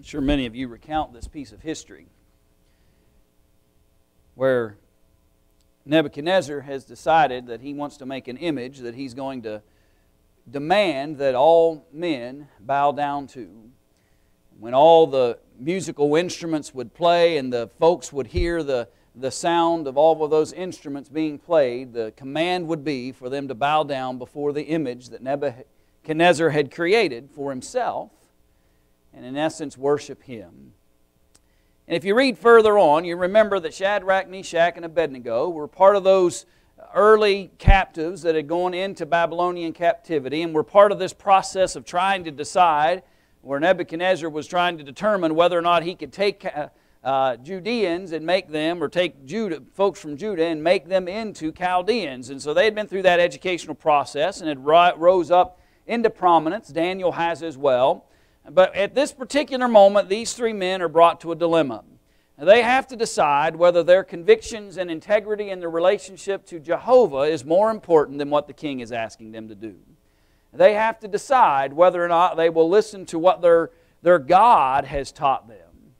I'm sure many of you recount this piece of history where Nebuchadnezzar has decided that he wants to make an image that he's going to demand that all men bow down to. When all the musical instruments would play and the folks would hear the sound of all of those instruments being played, the command would be for them to bow down before the image that Nebuchadnezzar had created for himself and in essence worship him. And if you read further on, you remember that Shadrach, Meshach, and Abednego were part of those early captives that had gone into Babylonian captivity and were part of this process of trying to decide, where Nebuchadnezzar was trying to determine whether or not he could take Judeans and make them, or take folks from Judah and make them into Chaldeans. And so they had been through that educational process and had rose up into prominence. Daniel has as well. But at this particular moment, these three men are brought to a dilemma. They have to decide whether their convictions and integrity in their relationship to Jehovah is more important than what the king is asking them to do. They have to decide whether or not they will listen to what their God has taught them,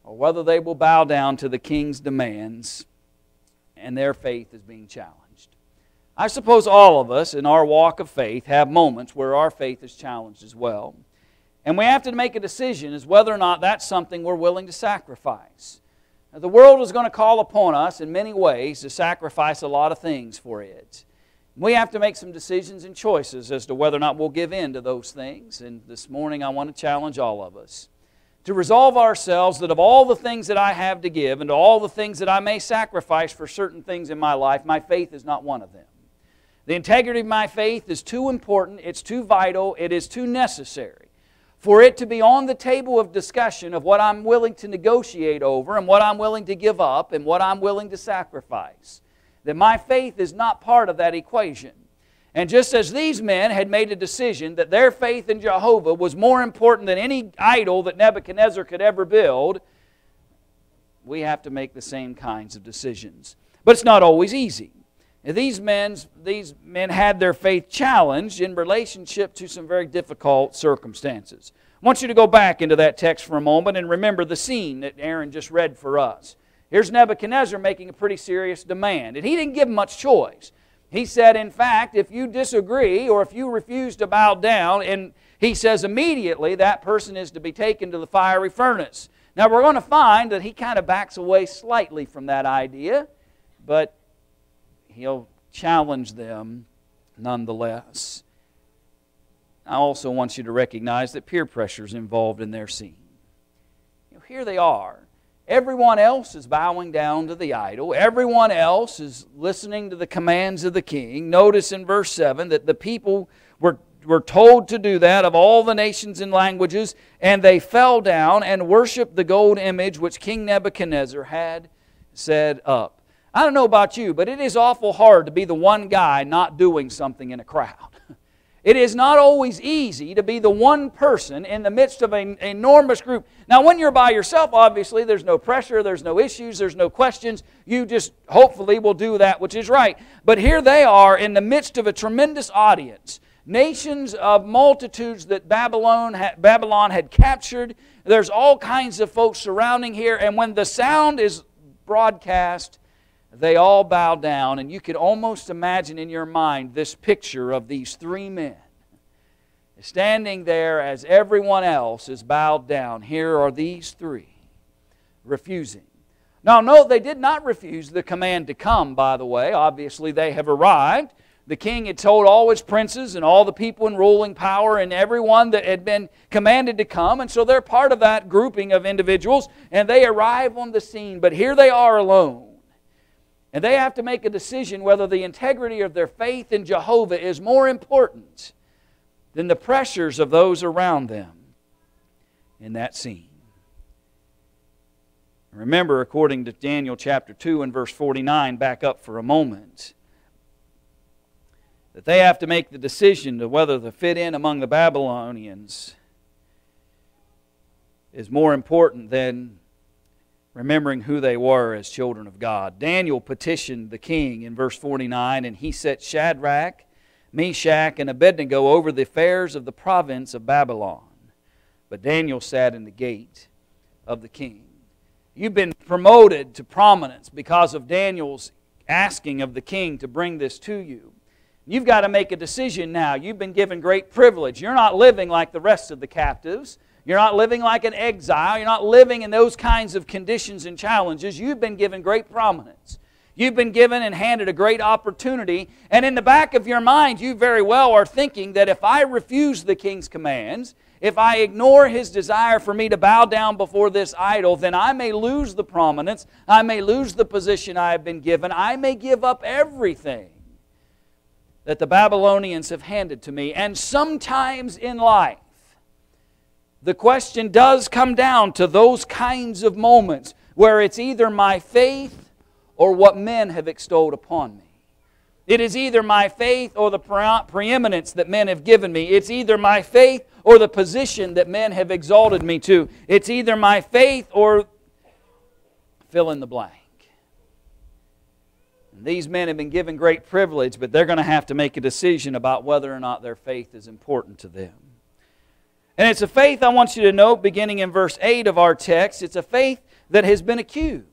or whether they will bow down to the king's demands, and their faith is being challenged. I suppose all of us in our walk of faith have moments where our faith is challenged as well. And we have to make a decision as whether or not that's something we're willing to sacrifice. Now, the world is going to call upon us in many ways to sacrifice a lot of things for it. We have to make some decisions and choices as to whether or not we'll give in to those things. And this morning I want to challenge all of us to resolve ourselves that of all the things that I have to give and to all the things that I may sacrifice for certain things in my life, my faith is not one of them. The integrity of my faith is too important, it's too vital, it is too necessary for it to be on the table of discussion of what I'm willing to negotiate over and what I'm willing to give up and what I'm willing to sacrifice. That my faith is not part of that equation. And just as these men had made a decision that their faith in Jehovah was more important than any idol that Nebuchadnezzar could ever build, we have to make the same kinds of decisions. But it's not always easy. These men had their faith challenged in relationship to some very difficult circumstances. I want you to go back into that text for a moment and remember the scene that Aaron just read for us. Here's Nebuchadnezzar making a pretty serious demand, and he didn't give much choice. He said, in fact, if you disagree or if you refuse to bow down, and he says immediately that person is to be taken to the fiery furnace. Now we're going to find that he kind of backs away slightly from that idea, but he'll challenge them nonetheless. I also want you to recognize that peer pressure is involved in their scene. Here they are. Everyone else is bowing down to the idol. Everyone else is listening to the commands of the king. Notice in verse 7 that the people were told to do that of all the nations and languages, and they fell down and worshiped the gold image which King Nebuchadnezzar had set up. I don't know about you, but it is awful hard to be the one guy not doing something in a crowd. It is not always easy to be the one person in the midst of an enormous group. Now, when you're by yourself, obviously, there's no pressure, there's no issues, there's no questions. You just hopefully will do that which is right. But here they are in the midst of a tremendous audience. Nations of multitudes that Babylon had captured. There's all kinds of folks surrounding here. And when the sound is broadcast, they all bow down, and you could almost imagine in your mind this picture of these three men standing there as everyone else is bowed down. Here are these three refusing. Now, note, they did not refuse the command to come, by the way. Obviously, they have arrived. The king had told all his princes and all the people in ruling power and everyone that had been commanded to come, and so they're part of that grouping of individuals, and they arrive on the scene. But here they are alone. And they have to make a decision whether the integrity of their faith in Jehovah is more important than the pressures of those around them in that scene. Remember, according to Daniel chapter 2 and verse 49, back up for a moment, that they have to make the decision to whether to fit in among the Babylonians is more important than remembering who they were as children of God. Daniel petitioned the king in verse 49, and he set Shadrach, Meshach, and Abednego over the affairs of the province of Babylon. but Daniel sat in the gate of the king. You've been promoted to prominence because of Daniel's asking of the king to bring this to you. You've got to make a decision now. You've been given great privilege. You're not living like the rest of the captives. You're not living like an exile. You're not living in those kinds of conditions and challenges. You've been given great prominence. You've been given and handed a great opportunity. And in the back of your mind, you very well are thinking that if I refuse the king's commands, if I ignore his desire for me to bow down before this idol, then I may lose the prominence. I may lose the position I have been given. I may give up everything that the Babylonians have handed to me. And sometimes in life, the question does come down to those kinds of moments where it's either my faith or what men have extolled upon me. It is either my faith or the preeminence that men have given me. It's either my faith or the position that men have exalted me to. It's either my faith or fill in the blank. And these men have been given great privilege, but they're going to have to make a decision about whether or not their faith is important to them. And it's a faith, I want you to note, beginning in verse 8 of our text, it's a faith that has been accused.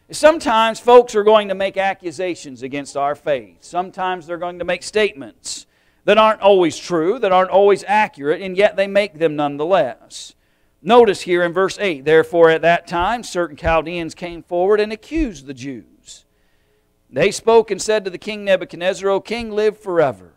Sometimes folks are going to make accusations against our faith. Sometimes they're going to make statements that aren't always true, that aren't always accurate, and yet they make them nonetheless. Notice here in verse 8, therefore at that time certain Chaldeans came forward and accused the Jews. They spoke and said to the king Nebuchadnezzar, O king, live forever.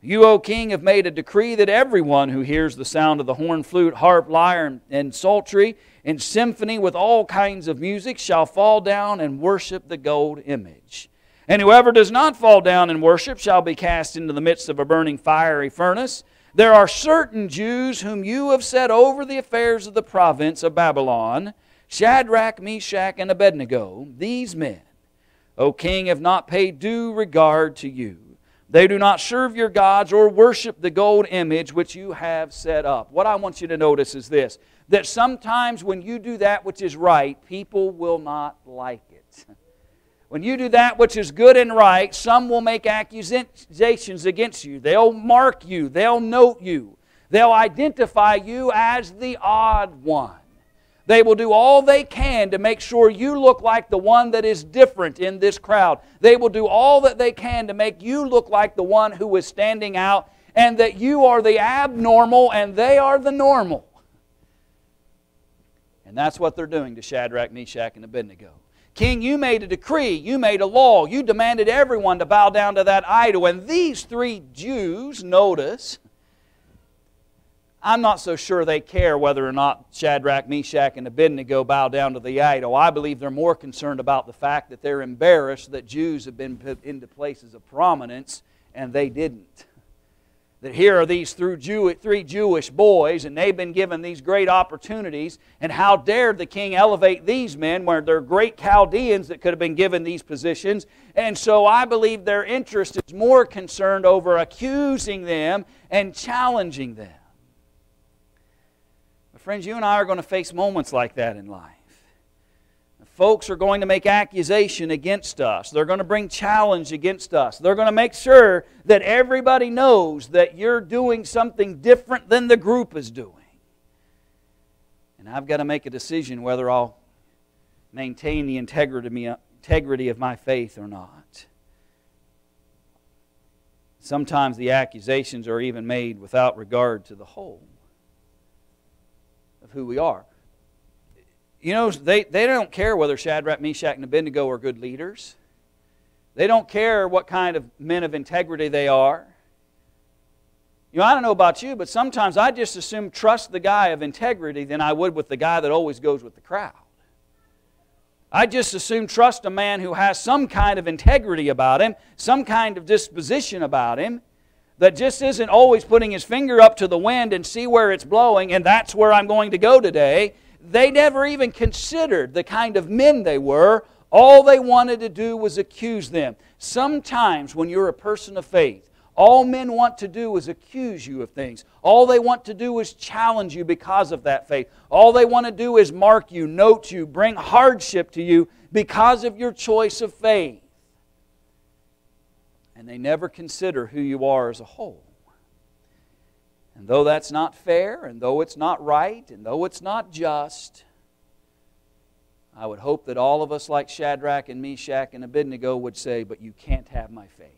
You, O king, have made a decree that everyone who hears the sound of the horn, flute, harp, lyre, and psaltery, and symphony with all kinds of music shall fall down and worship the gold image. And whoever does not fall down and worship shall be cast into the midst of a burning fiery furnace. There are certain Jews whom you have set over the affairs of the province of Babylon, Shadrach, Meshach, and Abednego. These men, O king, have not paid due regard to you. They do not serve your gods or worship the gold image which you have set up. What I want you to notice is this, that sometimes when you do that which is right, people will not like it. When you do that which is good and right, some will make accusations against you. They'll mark you. They'll note you. They'll identify you as the odd one. They will do all they can to make sure you look like the one that is different in this crowd. They will do all that they can to make you look like the one who is standing out, and that you are the abnormal and they are the normal. And that's what they're doing to Shadrach, Meshach, and Abednego. King, you made a decree, you made a law, you demanded everyone to bow down to that idol. And these three Jews, notice, I'm not so sure they care whether or not Shadrach, Meshach, and Abednego bow down to the idol. I believe they're more concerned about the fact that they're embarrassed that Jews have been put into places of prominence and they didn't. That here are these three Jewish boys and they've been given these great opportunities, and how dared the king elevate these men where they're great Chaldeans that could have been given these positions. And so I believe their interest is more concerned over accusing them and challenging them. Friends, you and I are going to face moments like that in life. Folks are going to make accusation against us. They're going to bring challenge against us. They're going to make sure that everybody knows that you're doing something different than the group is doing. And I've got to make a decision whether I'll maintain the integrity of my faith or not. Sometimes the accusations are even made without regard to the whole of who we are. You know, they don't care whether Shadrach, Meshach, and Abednego are good leaders. They don't care what kind of men of integrity they are. You know, I don't know about you, but sometimes I just assume trust the guy of integrity than I would with the guy that always goes with the crowd. I just assume trust a man who has some kind of integrity about him, some kind of disposition about him, that just isn't always putting his finger up to the wind and see where it's blowing, and that's where I'm going to go today. They never even considered the kind of men they were. All they wanted to do was accuse them. Sometimes when you're a person of faith, all men want to do is accuse you of things. All they want to do is challenge you because of that faith. All they want to do is mark you, note you, bring hardship to you because of your choice of faith. And they never consider who you are as a whole. And though that's not fair, and though it's not right, and though it's not just, I would hope that all of us, like Shadrach and Meshach and Abednego, would say, but you can't have my faith.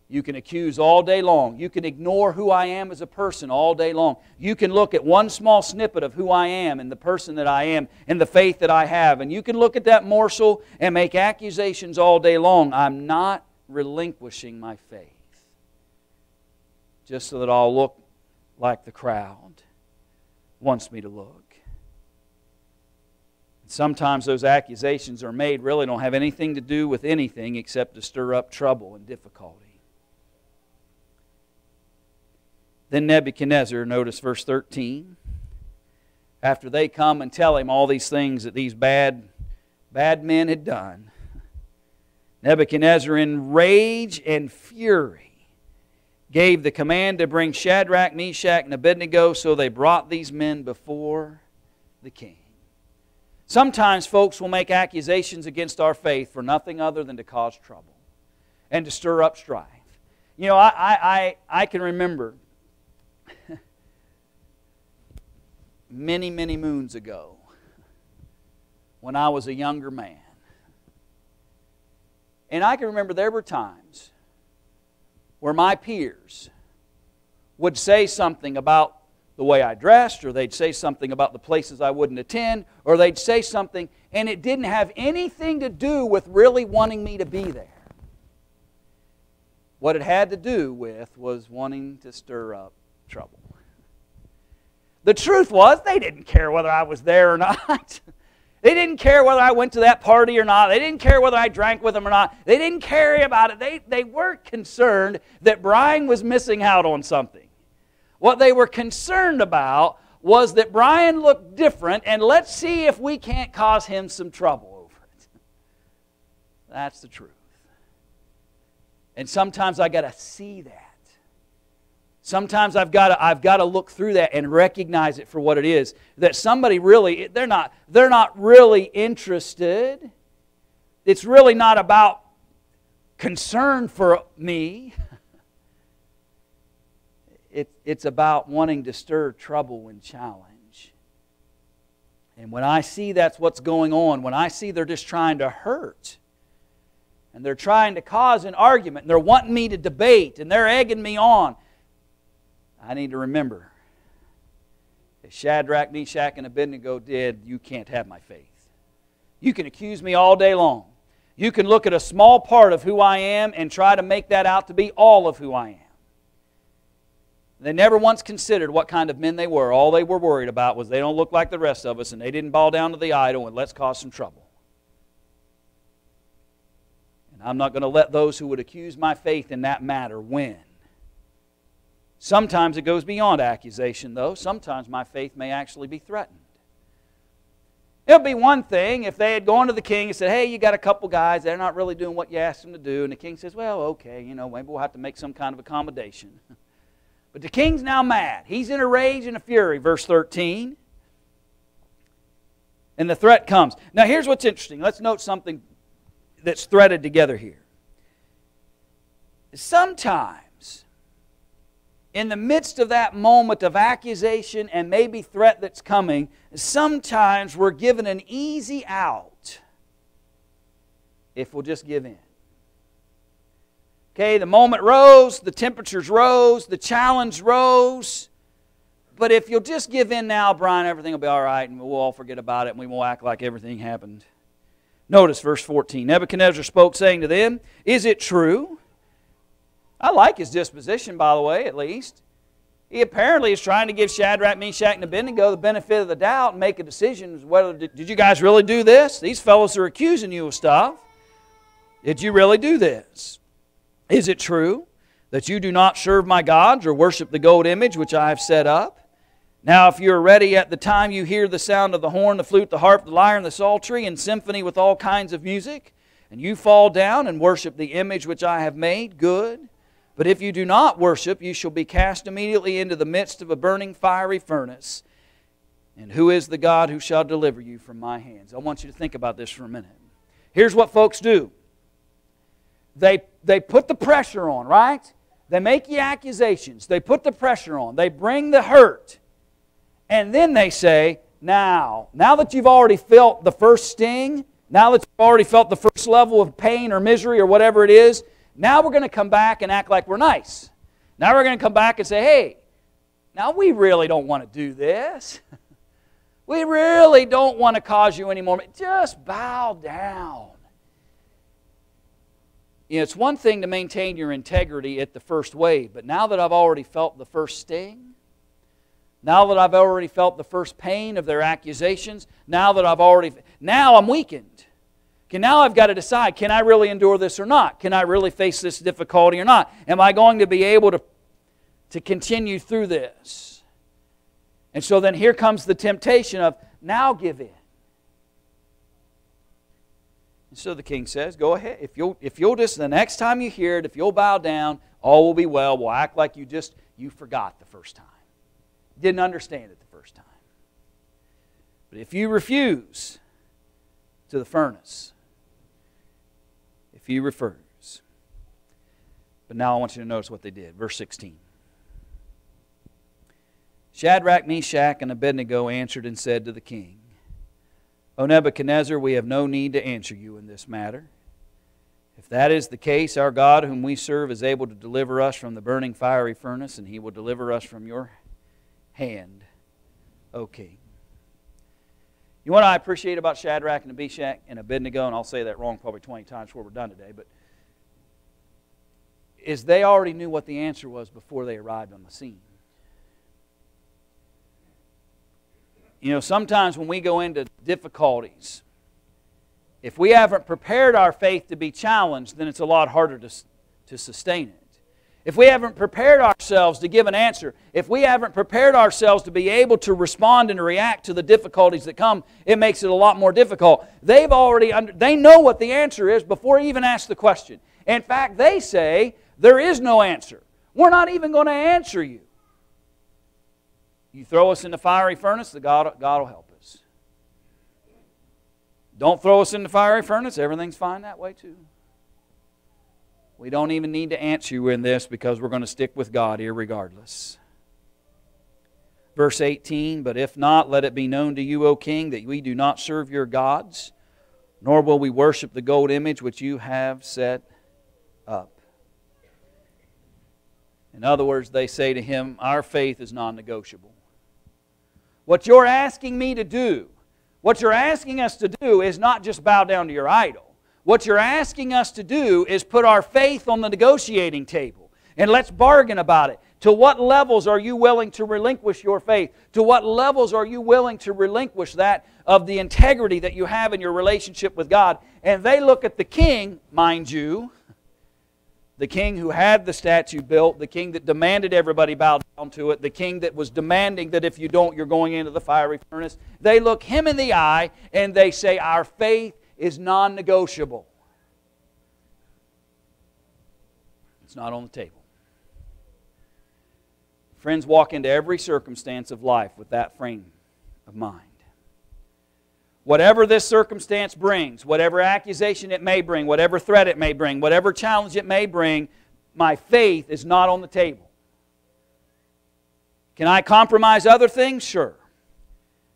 You can accuse all day long. You can ignore who I am as a person all day long. You can look at one small snippet of who I am and the person that I am and the faith that I have. And you can look at that morsel and make accusations all day long. I'm not relinquishing my faith just so that I'll look like the crowd wants me to look. Sometimes those accusations are made really don't have anything to do with anything except to stir up trouble and difficulty. Then Nebuchadnezzar, notice verse 13, after they come and tell him all these things that these bad men had done, Nebuchadnezzar in rage and fury gave the command to bring Shadrach, Meshach, and Abednego, so they brought these men before the king. Sometimes folks will make accusations against our faith for nothing other than to cause trouble and to stir up strife. You know, I can remember many, many moons ago when I was a younger man. And I can remember there were times where my peers would say something about the way I dressed, or they'd say something about the places I wouldn't attend, or they'd say something, and it didn't have anything to do with really wanting me to be there. What it had to do with was wanting to stir up trouble. The truth was, they didn't care whether I was there or not. They didn't care whether I went to that party or not. They didn't care whether I drank with them or not. They didn't care about it. They weren't concerned that Brian was missing out on something. What they were concerned about was that Brian looked different, and let's see if we can't cause him some trouble over it. That's the truth. And sometimes I've got to see that. Sometimes I've got to look through that and recognize it for what it is. That somebody really, they're not really interested. It's really not about concern for me. It's about wanting to stir trouble and challenge. And when I see that's what's going on, when I see they're just trying to hurt, and they're trying to cause an argument, and they're wanting me to debate, and they're egging me on, I need to remember, as Shadrach, Meshach, and Abednego did, you can't have my faith. You can accuse me all day long. You can look at a small part of who I am and try to make that out to be all of who I am. They never once considered what kind of men they were. All they were worried about was they don't look like the rest of us, and they didn't bow down to the idol, and let's cause some trouble. And I'm not going to let those who would accuse my faith in that matter win. Sometimes it goes beyond accusation, though. Sometimes my faith may actually be threatened. It would be one thing if they had gone to the king and said, hey, you got a couple guys, they're not really doing what you asked them to do. And the king says, well, okay, maybe we'll have to make some kind of accommodation. But the king's now mad. He's in a rage and a fury, verse 13. And the threat comes. Now here's what's interesting. Let's note something that's threaded together here. Sometimes, in the midst of that moment of accusation and maybe threat that's coming, sometimes we're given an easy out if we'll just give in. Okay, the moment rose, the temperatures rose, the challenge rose. But if you'll just give in now, Brian, everything will be all right, and we'll all forget about it, and we won't act like everything happened. Notice verse 14. Nebuchadnezzar spoke, saying to them, is it true? I like his disposition, by the way, at least. He apparently is trying to give Shadrach, Meshach, and Abednego the benefit of the doubt and make a decision whether, did you guys really do this? These fellows are accusing you of stuff. Did you really do this? Is it true that you do not serve my gods or worship the gold image which I have set up? Now if you are ready at the time you hear the sound of the horn, the flute, the harp, the lyre, and the psaltery, and symphony with all kinds of music, and you fall down and worship the image which I have made, good. But if you do not worship, you shall be cast immediately into the midst of a burning fiery furnace. And who is the God who shall deliver you from my hands? I want you to think about this for a minute. Here's what folks do. They put the pressure on, right? They make the accusations. They put the pressure on. They bring the hurt. And then they say, now that you've already felt the first sting, now that you've already felt the first level of pain or misery or whatever it is, now we're going to come back and act like we're nice. Now we're going to come back and say, hey, now we really don't want to do this. We really don't want to cause you any more. Just bow down. You know, it's one thing to maintain your integrity at the first wave, but now that I've already felt the first sting, now that I've already felt the first pain of their accusations, now I'm weakened. Okay, now I've got to decide, can I really endure this or not? Can I really face this difficulty or not? Am I going to be able to continue through this? And so then here comes the temptation of, now give in. And so the king says, go ahead. If you'll just, the next time you hear it, if you'll bow down, all will be well. We'll act like you forgot the first time. Didn't understand it the first time. But if you refuse to the furnace, if you refuse. But now I want you to notice what they did. Verse 16. Shadrach, Meshach, and Abednego answered and said to the king, O Nebuchadnezzar, we have no need to answer you in this matter. If that is the case, our God whom we serve is able to deliver us from the burning fiery furnace, and He will deliver us from your hand, O king. You know what I appreciate about Shadrach and Meshach and Abednego, and I'll say that wrong probably 20 times before we're done today, but is they already knew what the answer was before they arrived on the scene. You know, sometimes when we go into difficulties, if we haven't prepared our faith to be challenged, then it's a lot harder to sustain it. If we haven't prepared ourselves to give an answer, if we haven't prepared ourselves to be able to respond and react to the difficulties that come, it makes it a lot more difficult. They know what the answer is before he even asks the question. In fact, they say, there is no answer. We're not even going to answer you. You throw us in the fiery furnace, God will help us. Don't throw us in the fiery furnace, everything's fine that way too. We don't even need to answer you in this because we're going to stick with God irregardless. Verse 18, but if not, let it be known to you, O king, that we do not serve your gods, nor will we worship the gold image which you have set up. In other words, they say to him, our faith is non-negotiable. What you're asking me to do, what you're asking us to do is not just bow down to your idol. What you're asking us to do is put our faith on the negotiating table. And let's bargain about it. To what levels are you willing to relinquish your faith? To what levels are you willing to relinquish that of the integrity that you have in your relationship with God? And they look at the king, mind you, the king who had the statue built, the king that demanded everybody bow down to it, the king that was demanding that if you don't, you're going into the fiery furnace. They look him in the eye and they say, our faith is non-negotiable. It's not on the table. Friends, walk into every circumstance of life with that frame of mind. Whatever this circumstance brings, whatever accusation it may bring, whatever threat it may bring, whatever challenge it may bring, my faith is not on the table. Can I compromise other things? Sure.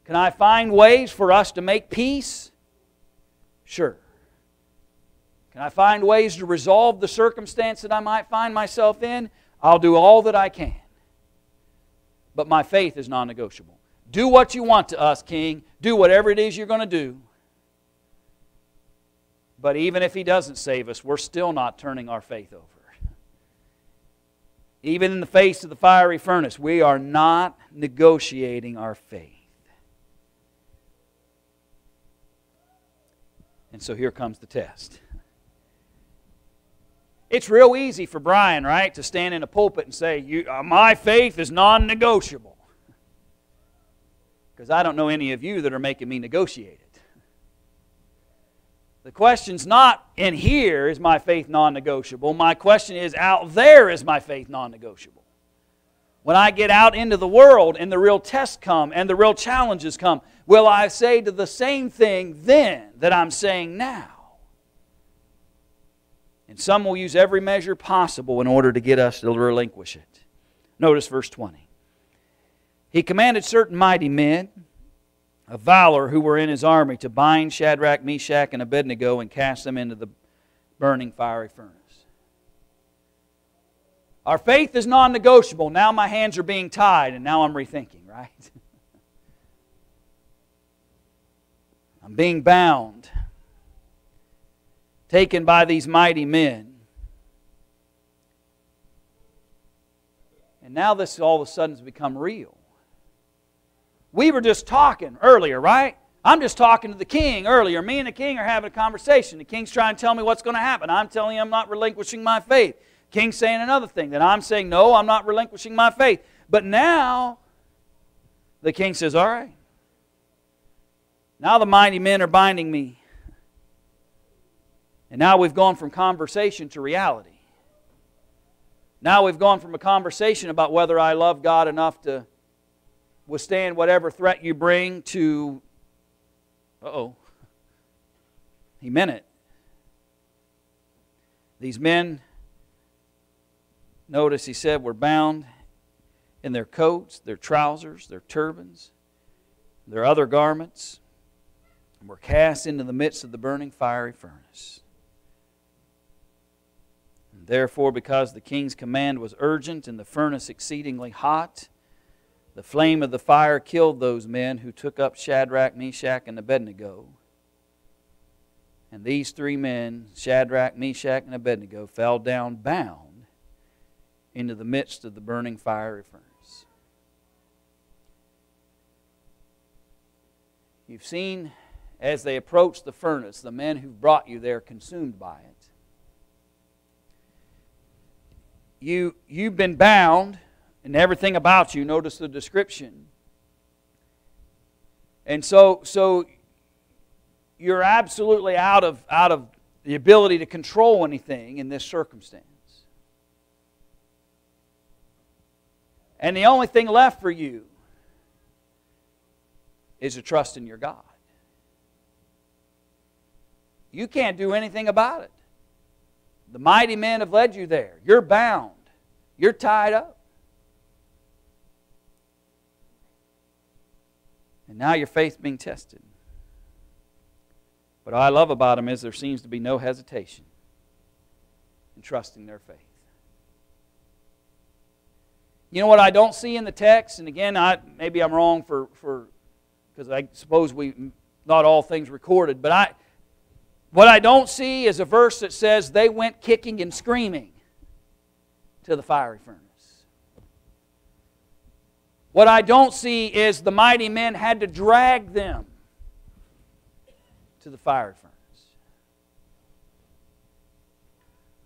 Can I find ways for us to make peace? Sure. Can I find ways to resolve the circumstance that I might find myself in? I'll do all that I can. But my faith is non-negotiable. Do what you want to us, King. Do whatever it is you're going to do. But even if He doesn't save us, we're still not turning our faith over. Even in the face of the fiery furnace, we are not negotiating our faith. And so here comes the test. It's real easy for Brian, right, to stand in a pulpit and say, my faith is non-negotiable. Because I don't know any of you that are making me negotiate it. The question's not in here, is my faith non-negotiable? My question is, out there, is my faith non-negotiable? When I get out into the world and the real tests come and the real challenges come, will I say to the same thing then that I'm saying now? And some will use every measure possible in order to get us to relinquish it. Notice verse 20. He commanded certain mighty men of valor who were in his army to bind Shadrach, Meshach, and Abednego and cast them into the burning fiery furnace. Our faith is non-negotiable. Now my hands are being tied, and now I'm rethinking, right? I'm being bound, taken by these mighty men. And now this all of a sudden has become real. We were just talking earlier, right? I'm just talking to the king earlier. Me and the king are having a conversation. The king's trying to tell me what's going to happen. I'm telling him I'm not relinquishing my faith. King's saying another thing. That I'm saying, no, I'm not relinquishing my faith. But now, the king says, all right. Now the mighty men are binding me. And now we've gone from conversation to reality. Now we've gone from a conversation about whether I love God enough to withstand whatever threat you bring to, he meant it. These men, notice he said, were bound in their coats, their trousers, their turbans, their other garments, and were cast into the midst of the burning fiery furnace. And therefore, because the king's command was urgent and the furnace exceedingly hot, the flame of the fire killed those men who took up Shadrach, Meshach, and Abednego. And these three men, Shadrach, Meshach, and Abednego, fell down bound into the midst of the burning fiery furnace. You've seen, as they approached the furnace, the men who brought you there consumed by it. You've been bound, and everything about you, notice the description. And so you're absolutely out of the ability to control anything in this circumstance. And the only thing left for you is to trust in your God. You can't do anything about it. The mighty men have led you there. You're bound. You're tied up. And now your faith's being tested. What I love about them is there seems to be no hesitation in trusting their faith. You know what I don't see in the text, and again, maybe I'm wrong because I suppose not all things recorded, but what I don't see is a verse that says they went kicking and screaming to the fiery furnace. What I don't see is the mighty men had to drag them to the fiery furnace.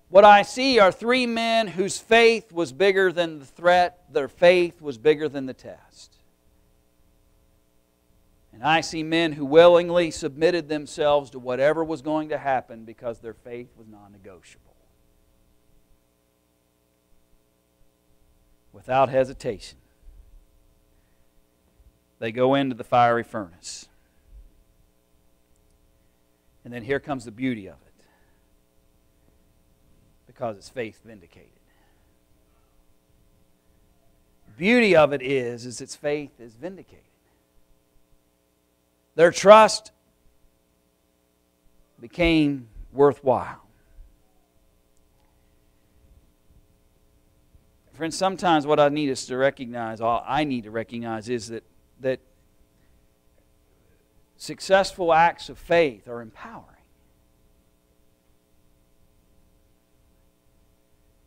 What I see are three men whose faith was bigger than the threat. Their faith was bigger than the test. And I see men who willingly submitted themselves to whatever was going to happen because their faith was non-negotiable. Without hesitation, they go into the fiery furnace. And then here comes the beauty of it. Because it's faith vindicated. The beauty of it is its faith is vindicated. Their trust became worthwhile. Friends, sometimes what I need us to recognize, all I need to recognize is that successful acts of faith are empowering.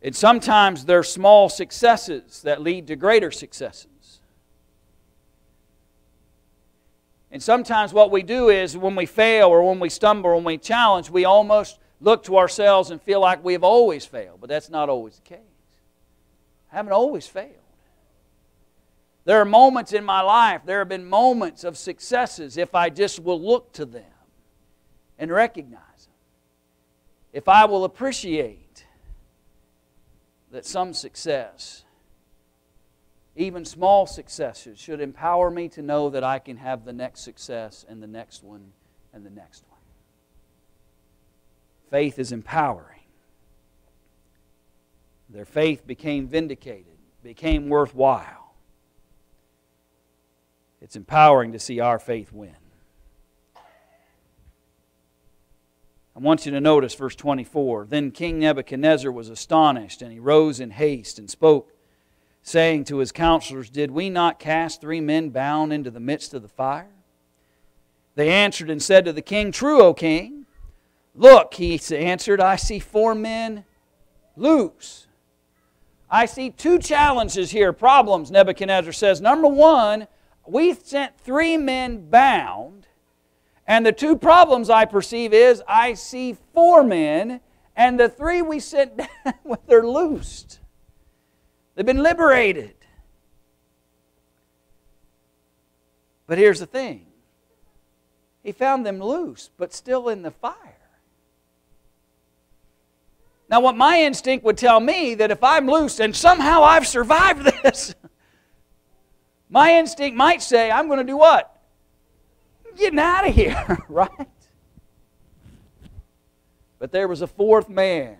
And sometimes they're small successes that lead to greater successes. And sometimes what we do is when we fail or when we stumble or when we challenge, we almost look to ourselves and feel like we have always failed. But that's not always the case. I haven't always failed. There are moments in my life, there have been moments of successes if I just will look to them and recognize them. If I will appreciate that some success, even small successes, should empower me to know that I can have the next success and the next one and the next one. Faith is empowering. Their faith became vindicated, became worthwhile. It's empowering to see our faith win. I want you to notice verse 24. Then King Nebuchadnezzar was astonished, and he rose in haste and spoke, saying to his counselors, Did we not cast 3 men bound into the midst of the fire? They answered and said to the king, True, O king. Look, he answered, I see 4 men loose. I see 2 challenges here, problems, Nebuchadnezzar says. Number 1, we sent 3 men bound. And the 2 problems I perceive is, I see 4 men, and the 3 we sent down, they're loosed. They've been liberated. But here's the thing. He found them loose, but still in the fire. Now what my instinct would tell me, that if I'm loose and somehow I've survived this, my instinct might say, I'm going to do what? Getting out of here, right? But there was a 4th man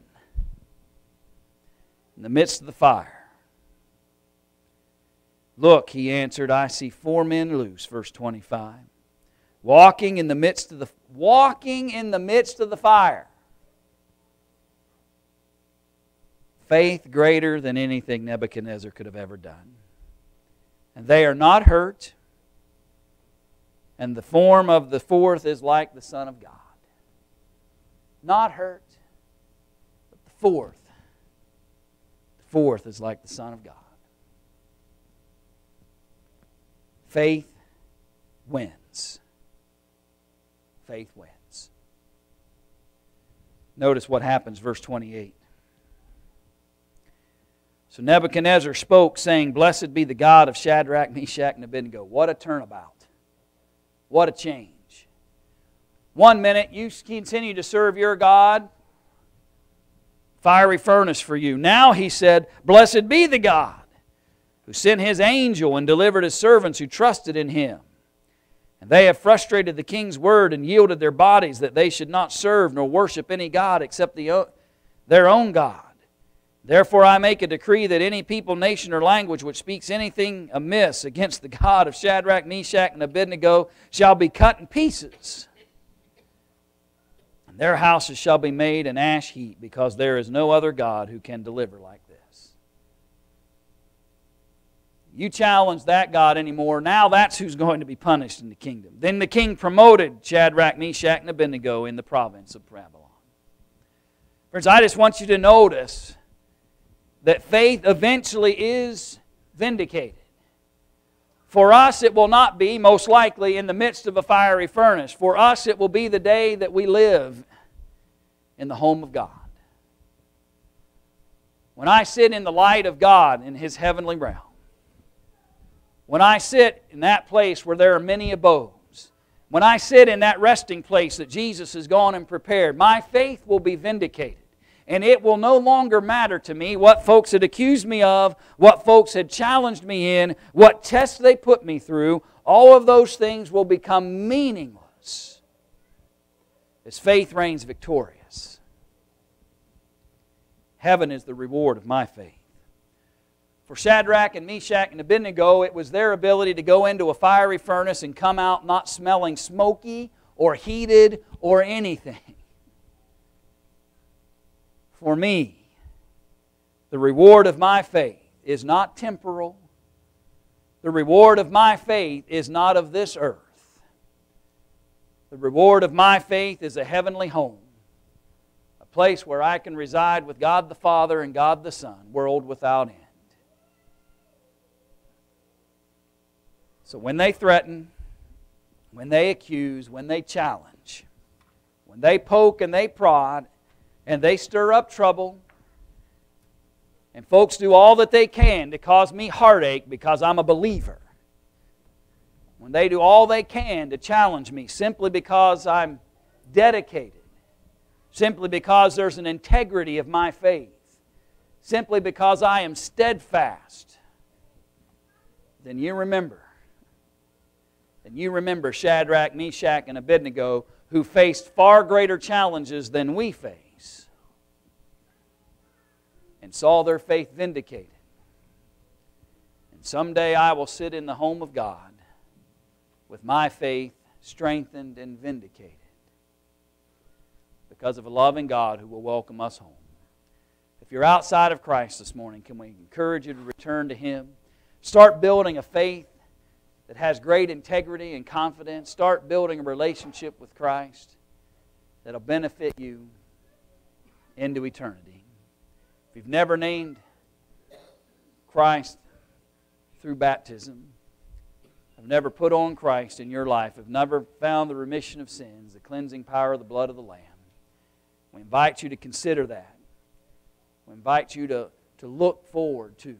in the midst of the fire. Look, he answered, I see 4 men loose, verse 25, walking in the midst of the fire. Faith greater than anything Nebuchadnezzar could have ever done. And they are not hurt. And the form of the 4th is like the Son of God. Not hurt, but the 4th is like the Son of God. Faith wins. Faith wins. Notice what happens, verse 28. So Nebuchadnezzar spoke, saying, Blessed be the God of Shadrach, Meshach, and Abednego. What a turnabout. What a change. 1 minute, you continue to serve your God. Fiery furnace for you. Now he said, Blessed be the God who sent His angel and delivered His servants who trusted in Him. And they have frustrated the king's word and yielded their bodies that they should not serve nor worship any God except their own God. Therefore I make a decree that any people, nation, or language which speaks anything amiss against the God of Shadrach, Meshach, and Abednego shall be cut in pieces. And their houses shall be made an ash heap, because there is no other God who can deliver like this. You challenge that God anymore, now that's who's going to be punished in the kingdom. Then the king promoted Shadrach, Meshach, and Abednego in the province of Babylon. Friends, I just want you to notice that faith eventually is vindicated. For us, it will not be, most likely, in the midst of a fiery furnace. For us, it will be the day that we live in the home of God. When I sit in the light of God in His heavenly realm, when I sit in that place where there are many abodes, when I sit in that resting place that Jesus has gone and prepared, my faith will be vindicated. And it will no longer matter to me what folks had accused me of, what folks had challenged me in, what tests they put me through. All of those things will become meaningless as faith reigns victorious. Heaven is the reward of my faith. For Shadrach and Meshach and Abednego, it was their ability to go into a fiery furnace and come out not smelling smoky or heated or anything. For me, the reward of my faith is not temporal. The reward of my faith is not of this earth. The reward of my faith is a heavenly home, a place where I can reside with God the Father and God the Son, world without end. So when they threaten, when they accuse, when they challenge, when they poke and they prod, and they stir up trouble, and folks do all that they can to cause me heartache because I'm a believer. When they do all they can to challenge me simply because I'm dedicated, simply because there's an integrity of my faith, simply because I am steadfast, then you remember Shadrach, Meshach, and Abednego, who faced far greater challenges than we face. and saw their faith vindicated. And someday I will sit in the home of God with my faith strengthened and vindicated because of a loving God who will welcome us home. If you're outside of Christ this morning, can we encourage you to return to Him? Start building a faith that has great integrity and confidence. Start building a relationship with Christ that will benefit you into eternity. If you've never named Christ through baptism, have never put on Christ in your life, have never found the remission of sins, the cleansing power of the blood of the Lamb, we invite you to consider that. We invite you to look forward to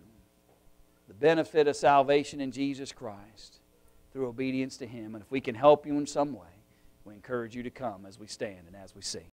the benefit of salvation in Jesus Christ through obedience to Him. And if we can help you in some way, we encourage you to come as we stand and as we sing.